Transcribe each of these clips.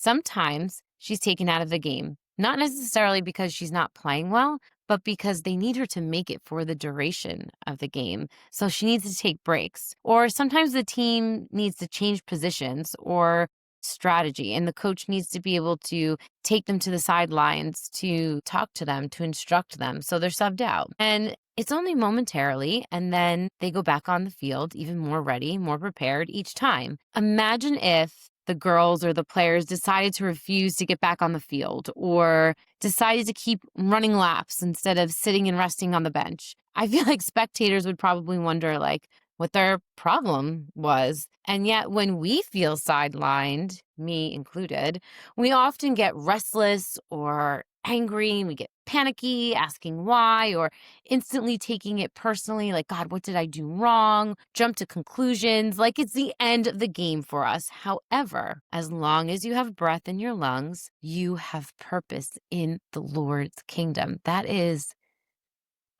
Sometimes she's taken out of the game, not necessarily because she's not playing well, but because they need her to make it for the duration of the game. So she needs to take breaks. Or sometimes the team needs to change positions or strategy, and the coach needs to be able to take them to the sidelines to talk to them, to instruct them. So they're subbed out. And it's only momentarily, and then they go back on the field, even more ready, more prepared each time. Imagine if the girls or the players decided to refuse to get back on the field or decided to keep running laps instead of sitting and resting on the bench. I feel like spectators would probably wonder, like, what their problem was. And yet, when we feel sidelined, me included, we often get restless or angry. We get panicky, asking why, or instantly taking it personally, like, God, what did I do wrong? Jump to conclusions, like it's the end of the game for us. However, as long as you have breath in your lungs, you have purpose in the Lord's kingdom. That is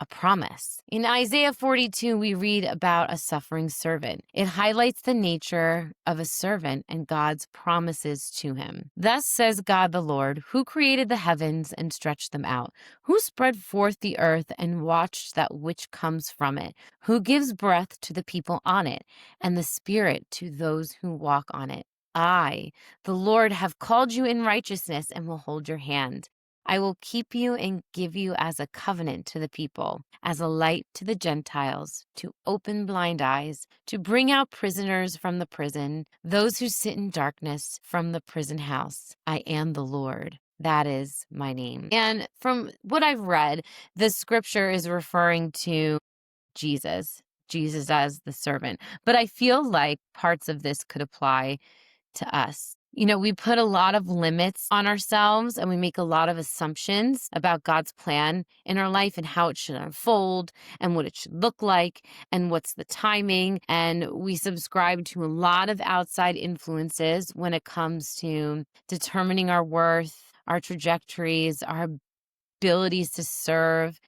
a promise. In Isaiah 42, we read about a suffering servant. It highlights the nature of a servant and God's promises to him. Thus says God the Lord, who created the heavens and stretched them out, who spread forth the earth and watched that which comes from it, who gives breath to the people on it, and the spirit to those who walk on it. I, the Lord, have called you in righteousness and will hold your hand. I will keep you and give you as a covenant to the people, as a light to the Gentiles, to open blind eyes, to bring out prisoners from the prison, those who sit in darkness from the prison house. I am the Lord. That is my name. And from what I've read, the scripture is referring to Jesus, Jesus as the servant. But I feel like parts of this could apply to us. We put a lot of limits on ourselves and we make a lot of assumptions about God's plan in our life and how it should unfold and what it should look like and what's the timing. And we subscribe to a lot of outside influences when it comes to determining our worth, our trajectories, our abilities to serve.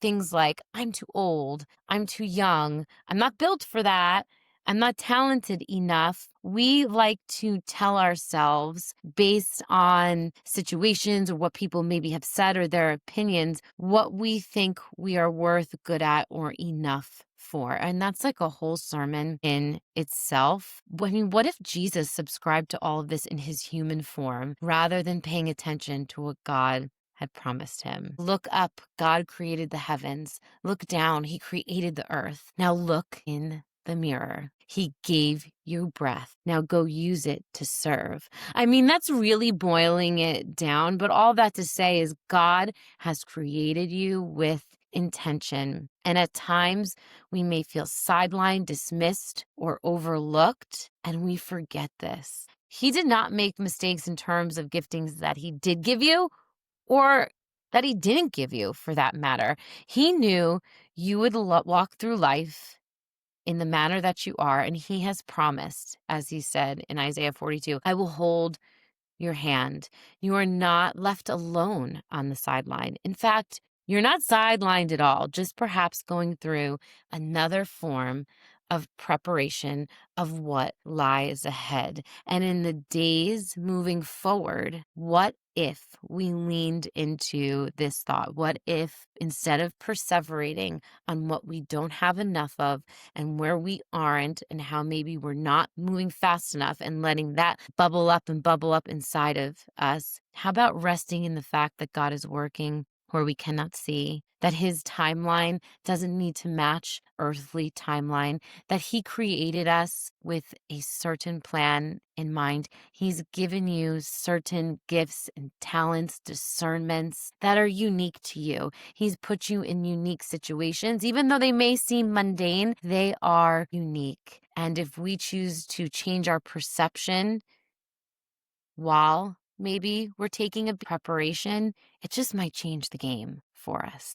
Things like, I'm too old, I'm too young, I'm not built for that, I'm not talented enough. We like to tell ourselves, based on situations or what people maybe have said or their opinions, what we think we are worth, good at, or enough for. And that's like a whole sermon in itself. I mean, what if Jesus subscribed to all of this in his human form rather than paying attention to what God had promised him? Look up, God created the heavens. Look down, he created the earth. Now look in the mirror. He gave you breath. Now go use it to serve. I mean, that's really boiling it down, but all that to say is God has created you with intention. And at times we may feel sidelined, dismissed, or overlooked, and we forget this. He did not make mistakes in terms of giftings that he did give you or that he didn't give you, for that matter. He knew you would walk through life in the manner that you are, and he has promised, as he said in Isaiah 42, I will hold your hand. You are not left alone on the sideline. In fact, you're not sidelined at all, just perhaps going through another form of preparation of what lies ahead. And in the days moving forward, what if we leaned into this thought? What if instead of perseverating on what we don't have enough of and where we aren't and how maybe we're not moving fast enough and letting that bubble up inside of us, how about resting in the fact that God is working where we cannot see, that his timeline doesn't need to match earthly timeline, that he created us with a certain plan in mind. He's given you certain gifts and talents, discernments that are unique to you. He's put you in unique situations. Even though they may seem mundane, they are unique. And if we choose to change our perception while maybe we're taking a preparation, it just might change the game for us.